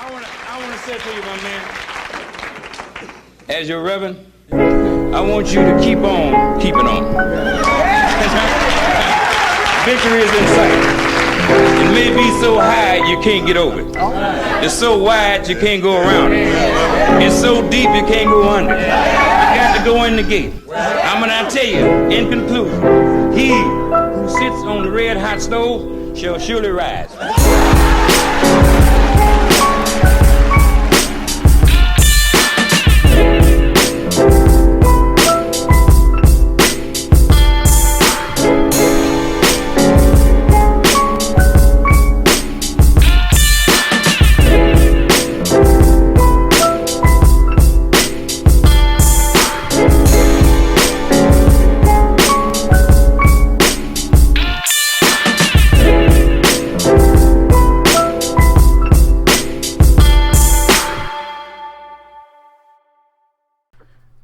I want to say to you, my man, as your reverend, I want you to keep on keeping on. Victory is in sight. It may be so high you can't get over it. It's so wide you can't go around it. It's so deep you can't go under it. You got to go in the gate. I'm gonna tell you, in conclusion, he who sits on the red hot stove shall surely rise.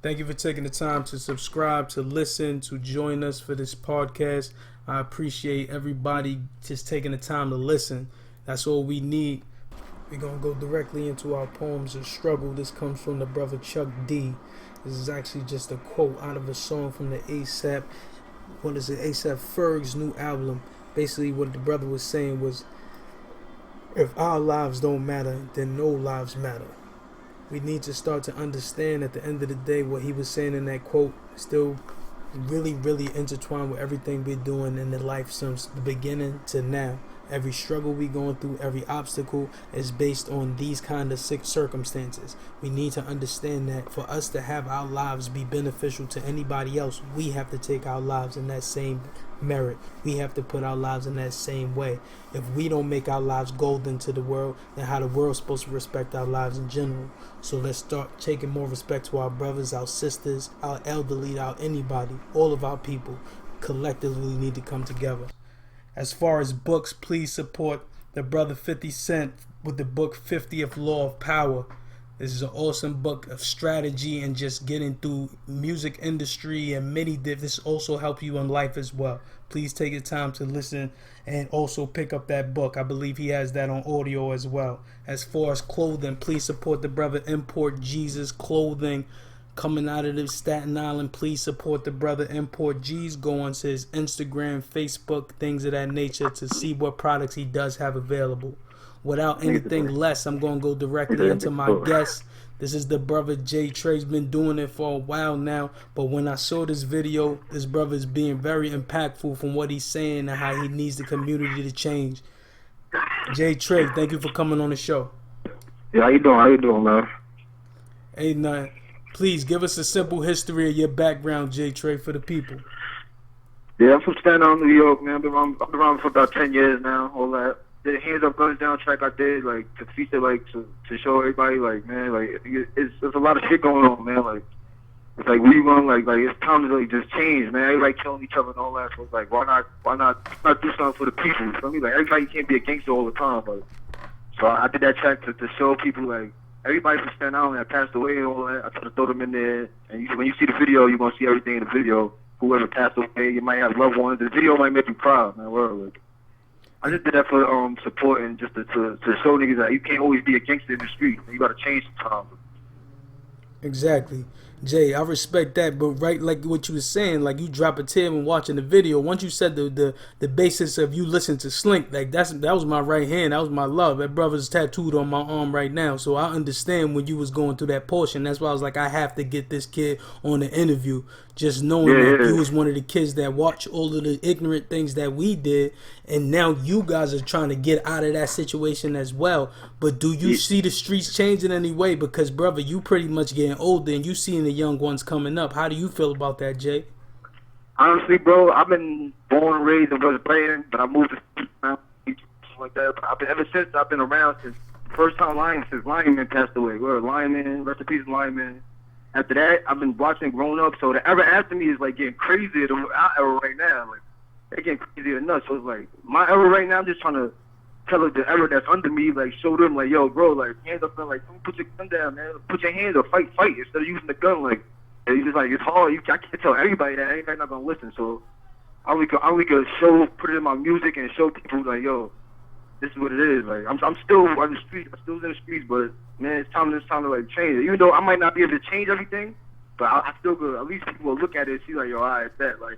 Thank you for taking the time to subscribe, to listen, to join us for this podcast. I appreciate everybody just taking the time to listen. That's all we need. We're going to go directly into our poems of struggle. This comes from the brother Chuck D. This is actually just a quote out of a song from the ASAP Ferg's new album. Basically what the brother was saying was, if our lives don't matter, then no lives matter. We need to start to understand at the end of the day what he was saying in that quote still really, really intertwined with everything we're doing in the life since the beginning to now. Every struggle we're going through, every obstacle is based on these kind of circumstances. We need to understand that for us to have our lives be beneficial to anybody else, we have to take our lives in that same merit. We have to put our lives in that same way. If we don't make our lives golden to the world, then how the world's supposed to respect our lives in general? So let's start taking more respect to our brothers, our sisters, our elderly, our anybody, all of our people. Collectively need to come together. As far as books, please support the brother 50 Cent with the book 50th Law of Power. This is an awesome book of strategy and just getting through music industry and this also help you in life as well. Please take your time to listen and also pick up that book. I believe he has that on audio as well. As far as clothing, please support the brother Import Jesus Clothing. Coming out of the Staten Island, please support the brother Import G's. Go on to his Instagram, Facebook, things of that nature to see what products he does have available. Without anything less, I'm going to go directly into my guest. This is the brother Jay Trey's been doing it for a while now, but when I saw this video, this brother is being very impactful from what he's saying and how he needs the community to change. Jay Trey, thank you for coming on the show. Yeah, how you doing? How you doing, man? Ain't nothing. Please give us a simple history of your background, Jay Trey, for the people. Yeah, I'm from Staten Island, New York, man. I've been around for about 10 years now, all that. The Hands Up Guns Down track I did, like, to feature, like, to show everybody, like, man, like, there's a lot of shit going on, man. Like, it's like, we going, like, it's time to, like, just change, man. Everybody killing each other and all that. So it's like, why not do something for the people? You feel me? Like, everybody can't be a gangster all the time, but so I did that track to show people, like, everybody from Staten Island that passed away and all that. I tried to throw them in there. And when you see the video, you're going to see everything in the video. Whoever passed away, you might have loved ones. The video might make you proud, man. Like, I just did that for support and just to show niggas that you can't always be a gangster in the street. You got to change sometimes. Exactly. Jay, I respect that, but right, like what you were saying, like you drop a tear when watching the video. Once you said the basis of you listening to Slink, like that was my right hand, that was my love. That brother's tattooed on my arm right now, so I understand when you was going through that portion. That's why I was like, I have to get this kid on the interview, just knowing that you was one of the kids that watched all of the ignorant things that we did, and now you guys are trying to get out of that situation as well. But do you see the streets changing any way? Because brother, you pretty much getting older and you seeing the young ones coming up. How do you feel about that, Jay? Honestly, bro, I've been born and raised in West Brighton, but I moved to like that. But ever since I've been around since the first time Lineman passed away. We're Lineman, rest in peace, Lineman. After that, I've been watching growing up. So the era after me is like getting crazier than our era right now. Like they're getting crazier than us. So it's like my era right now. I'm just trying to tell the era that's under me, like show them, like, yo, bro, like hands up, and like don't put your gun down, man. Put your hands up, fight instead of using the gun. Like it's just like it's hard. I can't tell everybody that. Everybody's not gonna listen. So I we could show, put it in my music and show people like, yo, this is what it is. Like I'm still on the street. I'm still in the streets, but man, it's time to like change it. Even though I might not be able to change everything, but I still go. At least people will look at it and see like, yo, I bet like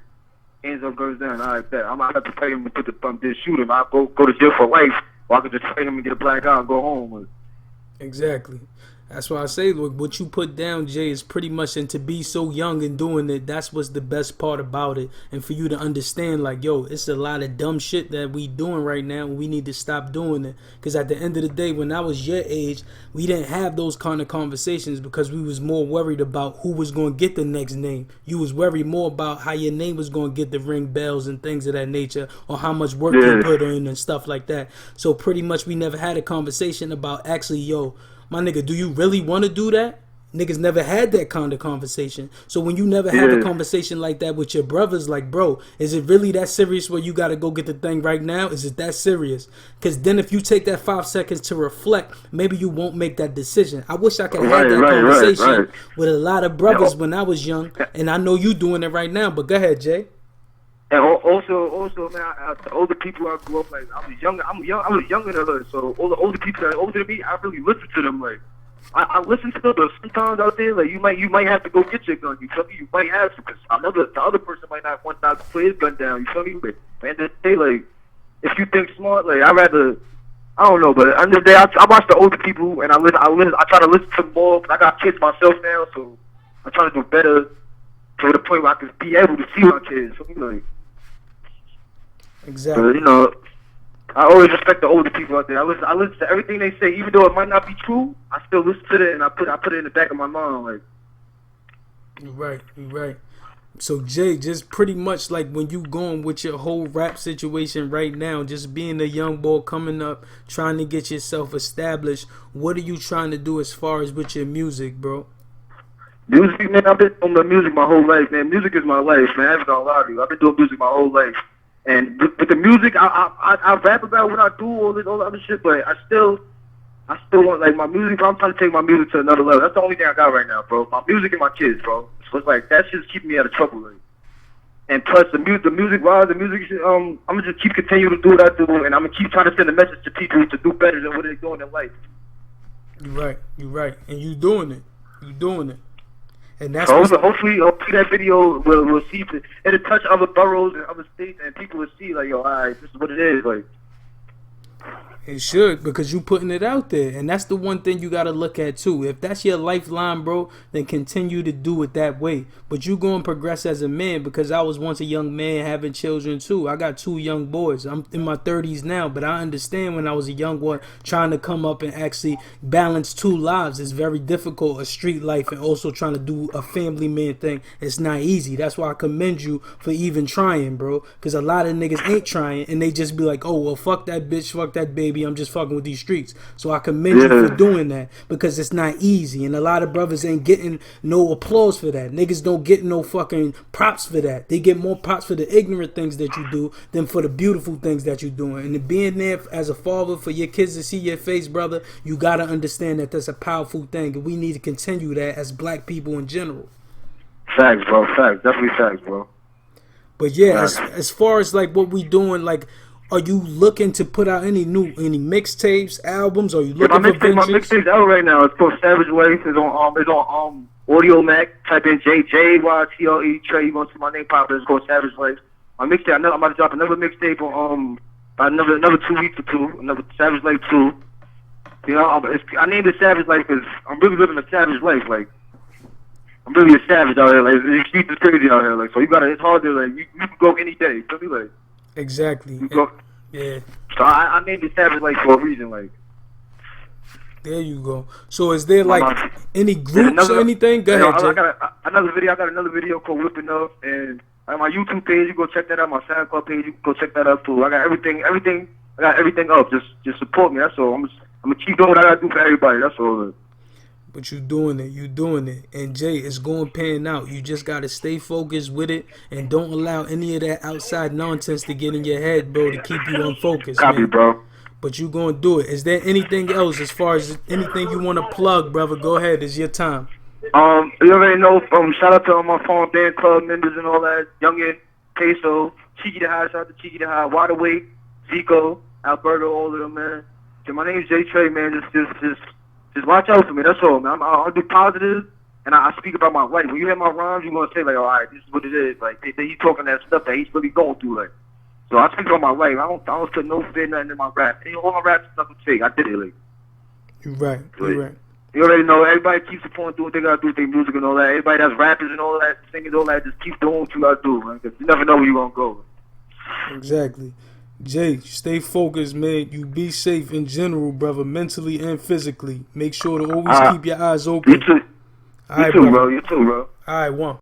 hands up, guns down. I bet I'm not have to fight him and put the then shoot him. I'll go to jail for life, or I could just fight him and get a black eye and go home. Like, Exactly. That's why I say, look, what you put down, Jay, is pretty much, and to be so young and doing it, that's what's the best part about it. And for you to understand, like, yo, it's a lot of dumb shit that we doing right now, and we need to stop doing it. Because at the end of the day, when I was your age, we didn't have those kind of conversations because we was more worried about who was going to get the next name. You was worried more about how your name was going to get the ring bells and things of that nature, or how much work you put in and stuff like that. So pretty much we never had a conversation about actually, yo, my nigga, do you really want to do that? Niggas never had that kind of conversation. So when you never have a conversation like that with your brothers, like, bro, is it really that serious where you got to go get the thing right now? Is it that serious? Because then if you take that 5 seconds to reflect, maybe you won't make that decision. I wish I could have that conversation with a lot of brothers when I was young, and I know you doing it right now, but go ahead, Jay. And also, man, the older people I grew up, like, I was young in the hood, so all the older people that are older than me, I really listen to them, like, I listen to them, but sometimes out there, like, you might have to go get your gun, you feel me? You might have to, because the other person might not want to put his gun down, you feel me? But at the end of the day, like, if you think smart, like, I don't know, but at the end of the day, I watch the older people, and I try to listen to them more, I got kids myself now, so I'm trying to do better to the point where I can be able to see my kids, so, like, exactly. But, you know, I always respect the older people out there. I listen to everything they say, even though it might not be true. I still listen to it, and I put it in the back of my mind. Like, you're right. So Jay, just pretty much like when you going with your whole rap situation right now, just being a young boy coming up, trying to get yourself established. What are you trying to do as far as with your music, bro? Music, man. I've been doing the music my whole life, man. Music is my life, man. I ain't gonna lie to you. I've been doing music my whole life. And with the music, I rap about what I do, all the other shit, but I still want, like, my music. I'm trying to take my music to another level. That's the only thing I got right now, bro. My music and my kids, bro. So it's like that shit's keeping me out of trouble, like. And plus the music wise, I'm gonna just keep continuing to do what I do, and I'm gonna keep trying to send a message to people to do better than what they're doing in life. You're right, and you doing it. And that's so hopefully that video will see it'll touch other boroughs and other states, and people will see, like, yo, alright, this is what it is, like. It should, because you putting it out there, and that's the one thing you got to look at too. If that's your lifeline, bro, then continue to do it that way. But you going to progress as a man, because I was once a young man having children too. I got 2 young boys. I'm in my 30s now, but I understand when I was a young boy trying to come up and actually balance 2 lives is very difficult. A street life and also trying to do a family man thing, it's not easy. That's why I commend you for even trying, bro, because a lot of niggas ain't trying, and they just be like, oh, well, fuck that bitch, fuck that baby, I'm just fucking with these streets. So I commend you for doing that, because it's not easy, and a lot of brothers ain't getting no applause for that. Niggas don't get no fucking props for that. They get more props for the ignorant things that you do than for the beautiful things that you're doing. And being there as a father for your kids to see your face, brother, you gotta understand that that's a powerful thing, and we need to continue that as black people in general. Facts, bro. Facts. Definitely facts, bro. But yeah, as far as like what we doing, like, are you looking to put out any mixtapes, albums? Are you looking my for my mixtape's out right now. It's called Savage Life. It's on Audio Mac. Type in JJYTLE Trey. You gonna see my name pop up. It's called Savage Life. My mixtape. I'm about to drop another mixtape on about another 2 weeks or 2. Another Savage Life 2. You know, I named it Savage Life because I'm really living a savage life. Like, I'm really a savage out here. Like, the streets is crazy out here. Like, so it's hard to, like, you can go any day. You feel me? Like, exactly. Yeah. So I named it Savage Life for a reason, like. There you go. So is there like any groups or anything? Go ahead, Jay. I got another video called Whipping Up, and on my YouTube page, you go check that out. My SoundCloud page, you can go check that out too. I got everything. I got everything up. Just support me. That's all. I'm gonna keep doing what I gotta do for everybody. That's all. But you doing it. And Jay, it's going pan out. You just gotta stay focused with it, and don't allow any of that outside nonsense to get in your head, bro, to keep you unfocused. Copy, man. Bro. But you gonna do it. Is there anything else as far as anything you want to plug, brother? Go ahead. It's your time. You already know. Shout out to all my Farm Band Club members and all that. Youngin, Peso, Cheeky the High. Shout out to Cheeky the High. Waterway, Zico. Alberto, all of them, man. So my name's J Trey, man. Just watch out for me. That's all, man. I'll do positive, and I speak about my life. When you hear my rhymes, you're gonna say like, all right, this is what it is. Like he's talking that stuff that he's really going through, like. So I speak about my life. I don't put no fear nothing in my rap. All my rap is nothing fake. I did it, like. You're right. You're right. You already know. Everybody keeps supporting, doing what they gotta do with their music and all that. Everybody that's rappers and all that, singers, all that, just keep doing what you gotta do, man. Cause you never know where you gonna go. Exactly. Jay, stay focused, man. You be safe in general, brother, mentally and physically. Make sure to always keep your eyes open. You too. You too, bro. You too, bro. All right, one.